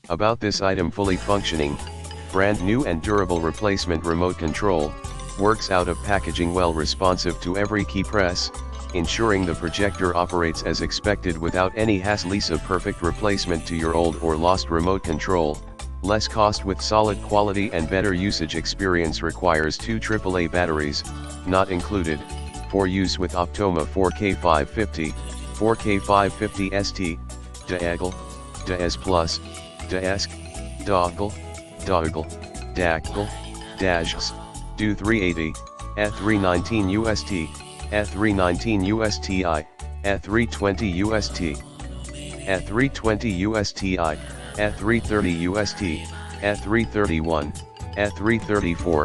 About this item: fully functioning, brand new and durable replacement remote control, works out of packaging, well responsive to every key press, ensuring the projector operates as expected without any hassle. A perfect replacement to your old or lost remote control, less cost with solid quality and better usage experience. Requires 2 AAA batteries, not included, for use with Optoma 4K550, 4K550ST, DAGL, DAS Plus, DASC, Doggle, DAGL, DASHS, W380, EH415e, EH415UST, EH420UST, EH420UST, EH430UST, EH431, EH434,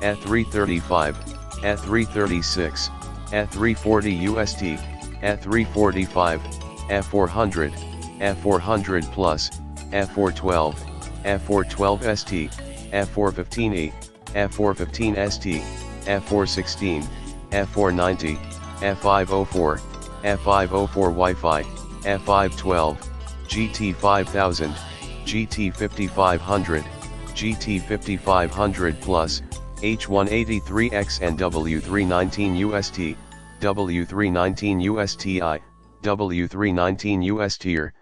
EH435, EH436, EH440UST, EH445, EH400, EH400 Plus, EH412, EH412ST, EH415e, EH415ST, EH416, EH490, EH504, EH504 Wi-Fi, EH512, GT5000, GT5500, GT5500 Plus, H183X and W319UST, W319UST, W319UST.